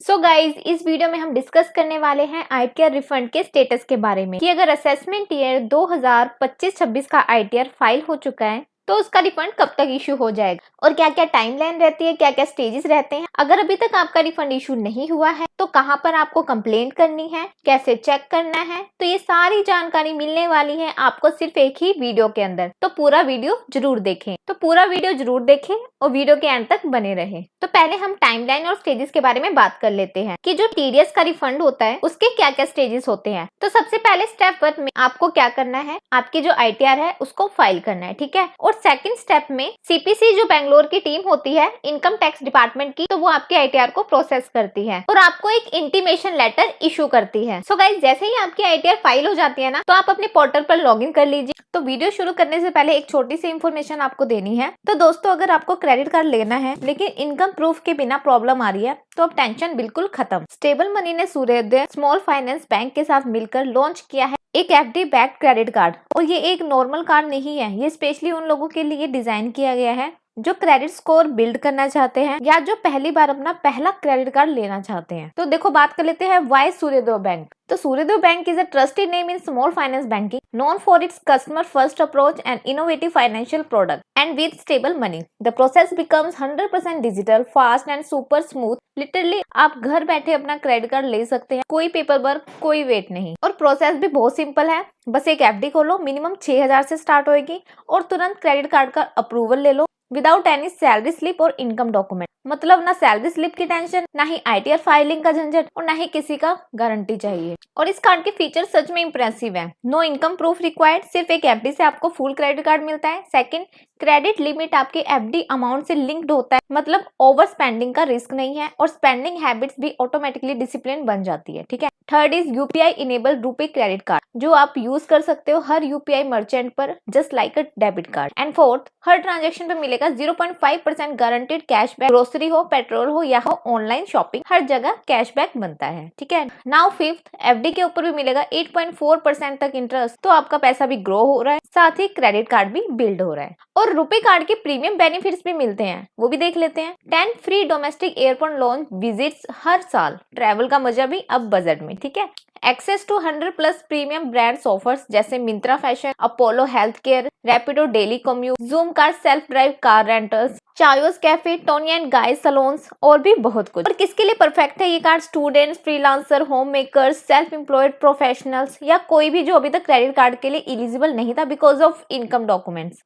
So guys इस video में हम डिस्कस करने वाले हैं आईटीआर रिफंड के स्टेटस के बारे में कि अगर असेसमेंट ईयर 2025-26 का आईटीआर फाइल हो चुका है तो उसका रिफंड कब तक इशू हो जाएगा और क्या क्या टाइमलाइन रहती है, क्या क्या स्टेजेस रहते हैं। अगर अभी तक आपका रिफंड इशू नहीं हुआ है तो कहां पर आपको कंप्लेंट करनी है, कैसे चेक करना है, तो ये सारी जानकारी मिलने वाली है आपको सिर्फ एक ही वीडियो के अंदर। तो पूरा वीडियो जरूर देखें और वीडियो के एंड तक बने रहें। तो पहले हम टाइमलाइन और स्टेजेस के बारे में बात कर लेते हैं कि जो टीडीएस का रिफंड होता है उसके क्या क्या स्टेजेस होते हैं। तो सबसे पहले स्टेप 1 में आपको क्या करना है, आपकी जो आईटीआर है उसको फाइल करना है, ठीक है। और सेकंड स्टेप में सीपीसी जो बेंगलोर की टीम होती है इनकम टैक्स डिपार्टमेंट की, तो वो आपके आईटीआर को प्रोसेस करती है और आपको एक इंटीमेशन लेटर इशू करती है। सो गाइस जैसे ही आपकी आईटीआर फाइल हो जाती है ना, तो आप अपने पोर्टल पर लॉगिन कर लीजिए। तो वीडियो शुरू करने से पहले एक छोटी सी इंफॉर्मेशन आपको देनी है। तो दोस्तों अगर आपको क्रेडिट कार्ड लेना है लेकिन इनकम प्रूफ के बिना प्रॉब्लम आ रही है तो अब टेंशन बिल्कुल खत्म। स्टेबल मनी ने सूर्योदय स्मॉल फाइनेंस बैंक के साथ मिलकर लॉन्च किया है एक एफडी बैक्ड क्रेडिट कार्ड। और ये एक नॉर्मल कार्ड नहीं है, ये स्पेशली उन लोगों के लिए डिजाइन किया गया है जो क्रेडिट स्कोर बिल्ड करना चाहते हैं या जो पहली बार अपना पहला क्रेडिट कार्ड लेना चाहते हैं। तो देखो बात कर लेते हैं व्हाई सूर्योदय बैंक। तो सूर्योदय bank is a trusted name in small finance banking, known for its customer first approach and innovative financial product, and with stable money the process becomes 100% digital, fast and super smooth. Literally आप घर बैठे अपना credit card ले सकते हैं, कोई paper work, कोई wait नहीं। और प्रोसेस भी बहुत सिंपल है, बस एक एफडी खोलो, मिनिमम 6000 से स्टार्ट होएगी और तुरंत क्रेडिट कार्ड का अप्रूवल ले लो विदाउट एनी सैलरी स्लिप और इनकम डॉक्यूमेंट। मतलब ना सैलरी स्लिप की टेंशन, ना ही आईटीआर फाइलिंग का झंझट और ना ही किसी का गारंटी चाहिए। और इस कार्ड के फीचर सच में इंप्रेसिव है। नो इनकम प्रूफ रिक्वायर्ड, सिर्फ एक एफडी से आपको फुल क्रेडिट कार्ड मिलता है। सेकंड, क्रेडिट लिमिट आपके एफडी अमाउंट से लिंक्ड होता है, मतलब ओवर स्पेंडिंग का रिस्क नहीं है और स्पेंडिंग हैबिट्स भी ऑटोमेटिकली डिसिप्लिन बन जाती है, ठीक है। Third is UPI enable RuPay credit card, जो आप यूज कर सकते हो हर यूपीआई मर्चेंट पर just like a debit card. And fourth, her transaction पे मिलेगा 0.5% गारंटेड कैशबैक, ग्रोसरी हो, पेट्रोल हो या हो ऑनलाइन शॉपिंग, हर जगह कैशबैक बनता है, ठीक है। नाउ फिफ्थ, एफडी के ऊपर भी मिलेगा 8.4% तक इंटरेस्ट, तो आपका पैसा भी ग्रो हो रहा है, साथ ही क्रेडिट कार्ड भी बिल्ड हो रहा है। और रुपे कार्ड के प्रीमियम बेनिफिट्स भी मिलते हैं, वो भी देख लेते हैं। 10 free domestic airport lounge visits हर साल, ट्रैवल का मजा भी अब बजट में, ठीक है। Access to 100+ premium brands offers जैसे Myntra fashion, Apollo health care, Rapido daily commute, Zoomcar self drive car rentals, Chaayos cafe, Tony and Guy salons और भी बहुत कुछ। और किसके लिए परफेक्ट है ये card? Students, freelancer, home makers, self employed professionals या कोई भी जो अभी तक क्रेडिट कार्ड के लिए एलिजिबल नहीं था बिकॉज ऑफ इनकम डॉक्यूमेंट्स।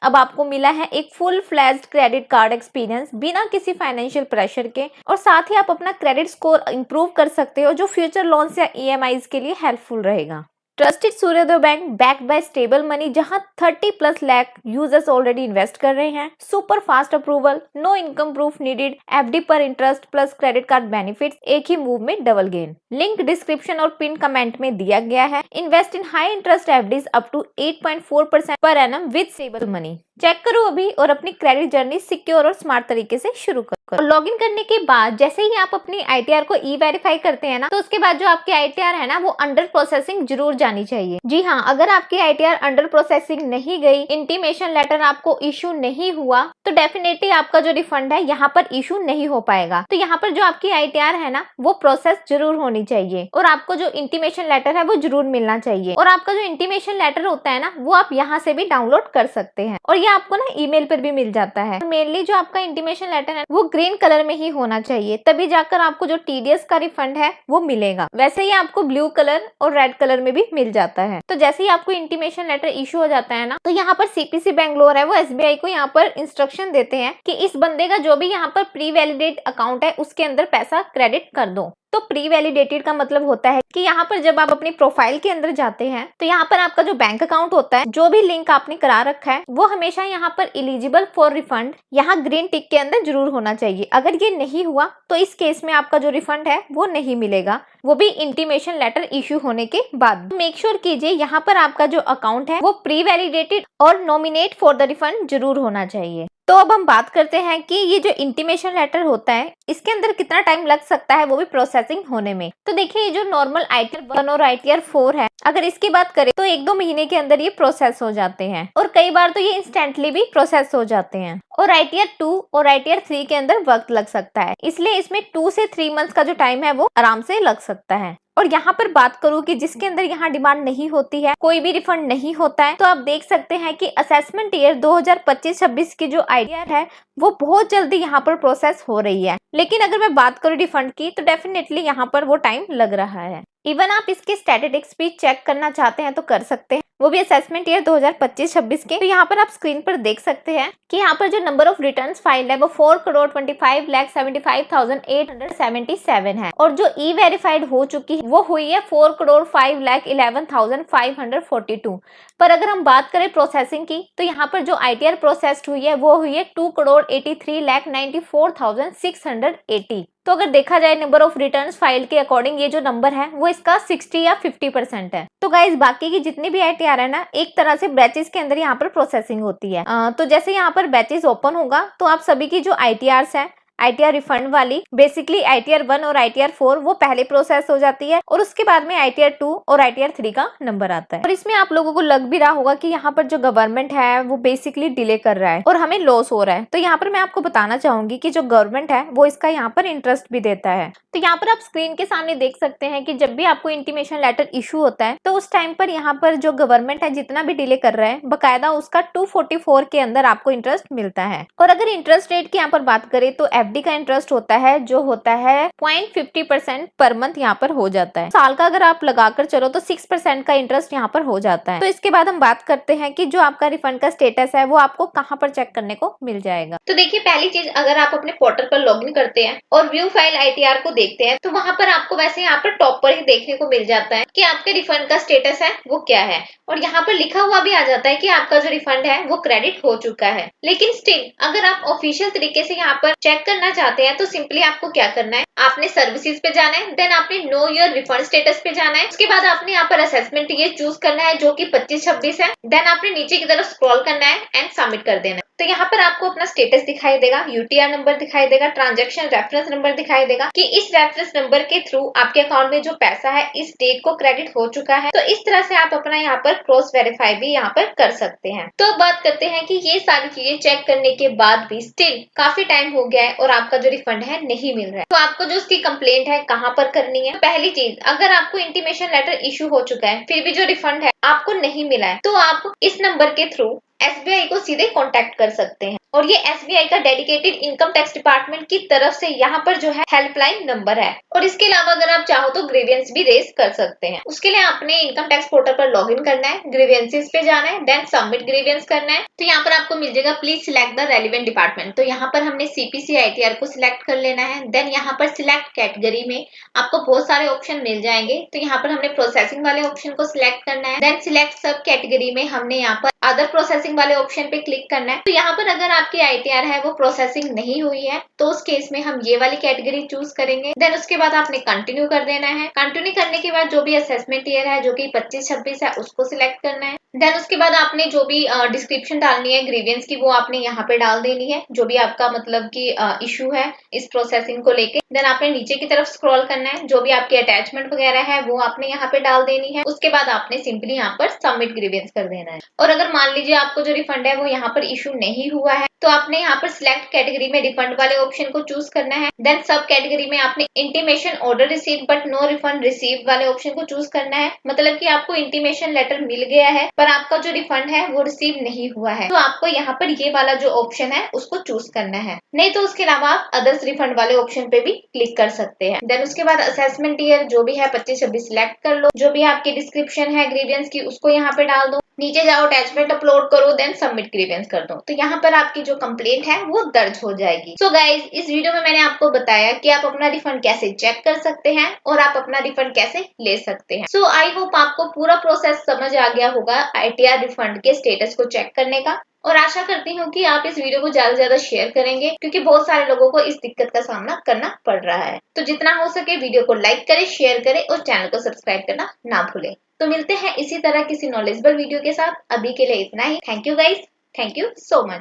अब आपको मिला है एक full flashed credit card experience बिना किसी फाइनेंशियल प्रेशर के, और साथ ही आप अपना क्रेडिट स्कोर इंप्रूव कर सकते हो जो फ्यूचर लोन्स या ईएमआईज के लिए हेल्पफुल रहेगा। Trusted Suryoday bank backed by stable money, जहां 30+ लाख यूजर्स ऑलरेडी इन्वेस्ट कर रहे हैं। Super fast approval, no income proof needed, FD पर interest plus credit card benefits, एक ही मूव में डबल गेन। लिंक डिस्क्रिप्शन और पिन कमेंट में दिया गया है। Invest in high interest FDs up to 8.4% पर annum with stable money. Check करो अभी और अपनी क्रेडिट जर्नी सिक्योर और स्मार्ट तरीके से शुरू करो। और लॉगिन करने के बाद जैसे ही आप अपनी आईटीआर को ई वेरीफाई करते हैं ना, तो उसके बाद जो आपकी आईटीआर है ना वो अंडर प्रोसेसिंग जरूर जानी चाहिए। जी हाँ, अगर आपकी आईटीआर अंडर प्रोसेसिंग नहीं गई, इंटीमेशन लेटर आपको इशू नहीं हुआ, तो डेफिनेटली आपका जो रिफंड है यहाँ पर इशू नहीं हो पाएगा। तो यहाँ पर जो आपकी आईटीआर है ना वो प्रोसेस जरूर होनी चाहिए और आपको जो इंटीमेशन लेटर है वो जरूर मिलना चाहिए। और आपका जो इंटीमेशन लेटर होता है ना वो आप यहाँ से भी डाउनलोड कर सकते हैं और ये आपको ना ईमेल पर भी मिल जाता है। मेनली जो आपका इंटीमेशन लेटर है वो ग्रीन कलर में ही होना चाहिए, तभी जाकर आपको जो टीडीएस का रिफंड है वो मिलेगा। वैसे ही आपको ब्लू कलर और रेड कलर में भी मिल जाता है। तो जैसे ही आपको इंटीमेशन लेटर इशू हो जाता है ना, तो यहाँ पर सीपीसी बेंगलोर है वो एसबीआई को यहाँ पर इंस्ट्रक्शन देते हैं कि इस बंदे का जो भी यहाँ पर प्री वैलिडेट अकाउंट है उसके अंदर पैसा क्रेडिट कर दो। तो प्री वैलिडेटेड का मतलब होता है कि यहाँ पर जब आप अपनी प्रोफाइल के अंदर जाते हैं तो यहाँ पर आपका जो बैंक अकाउंट होता है, जो भी लिंक आपने करा रखा है, वो हमेशा यहाँ पर एलिजिबल फॉर रिफंड यहाँ ग्रीन टिक के अंदर जरूर होना चाहिए। अगर ये नहीं हुआ तो इस केस में आपका जो रिफंड है वो नहीं मिलेगा, वो भी इंटीमेशन लेटर इश्यू होने के बाद। मेक श्योर कीजिए यहाँ पर आपका जो अकाउंट है वो प्री वैलिडेटेड और नॉमिनेट फॉर द रिफंड जरूर होना चाहिए। तो अब हम बात करते हैं कि ये जो इंटीमेशन लेटर होता है इसके अंदर कितना टाइम लग सकता है वो भी प्रोसेस प्रोसेसिंग होने में। तो देखिए, ये जो नॉर्मल ITR 1 और ITR 4 है, अगर इसकी बात करें तो 1-2 महीने के अंदर ये प्रोसेस हो जाते हैं और कई बार तो ये इंस्टेंटली भी प्रोसेस हो जाते हैं। और ITR 2 और ITR 3 के अंदर वक्त लग सकता है, इसलिए इसमें 2 से 3 मंथ्स का जो टाइम है वो आराम से लग सकता है। और यहाँ पर बात करूँ कि जिसके अंदर यहाँ डिमांड नहीं होती है, कोई भी रिफंड नहीं होता है, तो आप देख सकते हैं कि असेसमेंट ईयर 2025-26 की जो ITR है वो बहुत जल्दी यहाँ पर प्रोसेस हो रही है। लेकिन अगर मैं बात करूँ रिफंड की, तो डेफिनेटली यहाँ पर वो टाइम लग रहा है। इवन आप इसके स्टैटिस्टिक्स भी चेक करना चाहते हैं तो कर सकते हैं, वो भी असेसमेंट ईयर 2025-26 के। तो यहाँ पर आप स्क्रीन पर देख सकते हैं कि यहाँ पर जो नंबर ऑफ रिटर्न्स फाइल है वो 4,25,75,877 है और जो ई वेरीफाइड हो चुकी है वो हुई है 4,05,11,542। पर अगर हम बात करें प्रोसेसिंग की, तो यहाँ पर जो ITR प्रोसेस्ड हुई है वो हुई है 2,83,94,680। तो अगर देखा जाए नंबर ऑफ रिटर्न्स फाइल के अकॉर्डिंग, ये जो नंबर है वो इसका 60 या 50% है। तो गाइज, बाकी की जितनी भी ITR है ना, एक तरह से बैचेस के अंदर यहाँ पर प्रोसेसिंग होती है। तो जैसे यहाँ पर बैचेस ओपन होगा तो आप सभी की जो ITRs है, ITR रिफंड वाली, बेसिकली ITR 1 और ITR 4 वो पहले प्रोसेस हो जाती है और उसके बाद में ITR 2 और ITR 3 का नंबर आता है। और इसमें आप लोगों को लग भी रहा होगा कि यहाँ पर जो गवर्नमेंट है वो बेसिकली डिले कर रहा है और हमें लॉस हो रहा है। तो यहाँ पर मैं आपको बताना चाहूंगी कि जो गवर्नमेंट है वो इसका यहाँ पर इंटरेस्ट भी देता है। तो यहाँ पर आप स्क्रीन के सामने देख सकते हैं कि जब भी आपको इंटीमेशन लेटर इशू होता है तो उस टाइम पर यहाँ पर जो गवर्नमेंट है जितना भी डिले कर रहा है, बकायदा उसका 244 के अंदर आपको इंटरेस्ट मिलता है। और अगर इंटरेस्ट रेट की यहाँ पर बात करें तो FD का इंटरेस्ट होता है जो होता है 0.50% पर मंथ यहाँ पर हो जाता है। साल का अगर आप लगाकर चलो तो 6% का इंटरेस्ट यहाँ पर हो जाता है। तो इसके बाद हम बात करते हैं कि जो आपका रिफंड का स्टेटस है वो आपको कहाँ पर चेक करने को मिल जाएगा। तो देखिए, पहली चीज, अगर आप अपने पोर्टल पर लॉगिन करते हैं और व्यू फाइल ITR को देखते हैं तो वहां पर आपको वैसे यहाँ पर टॉप पर ही देखने को मिल जाता है कि आपके रिफंड का स्टेटस है वो क्या है और यहाँ पर लिखा हुआ भी आ जाता है कि आपका जो रिफंड है वो क्रेडिट हो चुका है। लेकिन स्टिल अगर आप ऑफिशियल तरीके से यहाँ पर चेक करना चाहते हैं तो सिंपली आपको क्या करना है, आपने सर्विसेज पे जाना है, देन आपने नो योर रिफंड स्टेटस पे जाना है। उसके बाद आपने यहाँ पर असेसमेंट ईयर चूज करना है जो कि 25-26 है। देन आपने नीचे की तरफ स्क्रॉल करना है एंड सबमिट कर देना है। तो यहाँ पर आपको अपना स्टेटस दिखाई देगा, UTR नंबर दिखाई देगा, ट्रांजैक्शन रेफरेंस नंबर दिखाई देगा कि इस रेफरेंस नंबर के थ्रू आपके अकाउंट में जो पैसा है इस डेट को क्रेडिट हो चुका है। तो इस तरह से आप अपना यहाँ पर क्रॉस वेरीफाई भी यहाँ पर कर सकते हैं। तो अब बात करते हैं कि ये सारी चीजें चेक करने के बाद भी स्टिल काफी टाइम हो गया है और आपका जो रिफंड है नहीं मिल रहा है, तो आपको जो उसकी कंप्लेंट है कहाँ पर करनी है। पहली चीज, अगर आपको इंटीमेशन लेटर इशू हो चुका है फिर भी जो रिफंड है आपको नहीं मिला है तो आप इस नंबर के थ्रू SBI को सीधे कांटेक्ट कर सकते हैं और ये SBI का डेडिकेटेड इनकम टैक्स डिपार्टमेंट की तरफ से यहाँ पर जो है हेल्पलाइन नंबर है। और इसके अलावा अगर आप चाहो तो ग्रीवियंस भी रेज कर सकते हैं। उसके लिए आपने इनकम टैक्स पोर्टल पर लॉगिन करना है, ग्रीवियंसेस पे जाना है, देन सबमिट ग्रीवियंस करना है। तो यहाँ पर आपको मिल जाएगा please select the relevant department. तो यहाँ पर हमने CPC ITR को सिलेक्ट कर लेना है। देन यहाँ पर सिलेक्ट कैटेगरी में आपको बहुत सारे ऑप्शन मिल जाएंगे। तो यहाँ पर हमने प्रोसेसिंग वाले ऑप्शन को सिलेक्ट करना है। देन सिलेक्ट सब कैटेगरी में हमने यहाँ पर अदर प्रोसेसिंग वाले ऑप्शन पे क्लिक करना है। तो यहाँ पर अगर आपकी ITR है वो प्रोसेसिंग नहीं हुई है तो उस केस में हम ये वाली कैटेगरी चूज करेंगे। देन उसके बाद आपने कंटिन्यू कर देना है। कंटिन्यू करने के बाद जो भी असेसमेंट ईयर है जो कि 25-26 है उसको सिलेक्ट करना है। देन उसके बाद आपने जो भी डिस्क्रिप्शन डालनी है ग्रीवियंस की वो आपने यहाँ पे डाल देनी है, जो भी आपका मतलब कि इशू है इस प्रोसेसिंग को लेके। देन आपने नीचे की तरफ स्क्रॉल करना है, जो भी आपकी अटैचमेंट वगैरह है वो आपने यहाँ पे डाल देनी है। उसके बाद आपने सिंपली यहाँ पर सबमिट ग्रीवियंस कर देना है। और अगर मान लीजिए आपको जो रिफंड है वो यहाँ पर इशू नहीं हुआ है तो आपने यहाँ पर सिलेक्ट कैटेगरी में रिफंड वाले ऑप्शन को चूज करना है। देन सब कैटेगरी में आपने intimation order receive but no refund receive वाले ऑप्शन को चूज करना है। मतलब कि आपको इंटीमेशन लेटर मिल गया है पर आपका जो रिफंड है वो रिसीव नहीं हुआ है, तो आपको यहाँ पर ये वाला जो ऑप्शन है उसको चूज करना है। नहीं तो उसके अलावा आप अदर्स रिफंड वाले ऑप्शन पे भी क्लिक कर सकते हैं। देन उसके बाद असेसमेंट ईयर जो भी है 25-26 सिलेक्ट कर लो, जो भी आपकी डिस्क्रिप्शन है ग्रीवियंस की उसको यहाँ पे डाल दो, नीचे जाओ अटैचमेंट अपलोड करो, देन सबमिट ग्रीवियंस कर दो। तो यहाँ पर आपकी जो कंप्लेंट है वो दर्ज हो जाएगी। सो गाइज, इस वीडियो में मैंने आपको बताया कि आप अपना रिफंड कैसे चेक कर सकते हैं और आप अपना रिफंड कैसे ले सकते हैं। सो आई होप आपको पूरा प्रोसेस समझ आ गया होगा ITR रिफंड के स्टेटस को चेक करने का, और आशा करती हूँ कि आप इस वीडियो को ज्यादा से ज्यादा शेयर करेंगे क्योंकि बहुत सारे लोगों को इस दिक्कत का सामना करना पड़ रहा है। तो जितना हो सके वीडियो को लाइक करें, शेयर करें और चैनल को सब्सक्राइब करना ना भूलें। तो मिलते हैं इसी तरह किसी नॉलेजेबल वीडियो के साथ। अभी के लिए इतना ही। Thank you guys, thank you so much.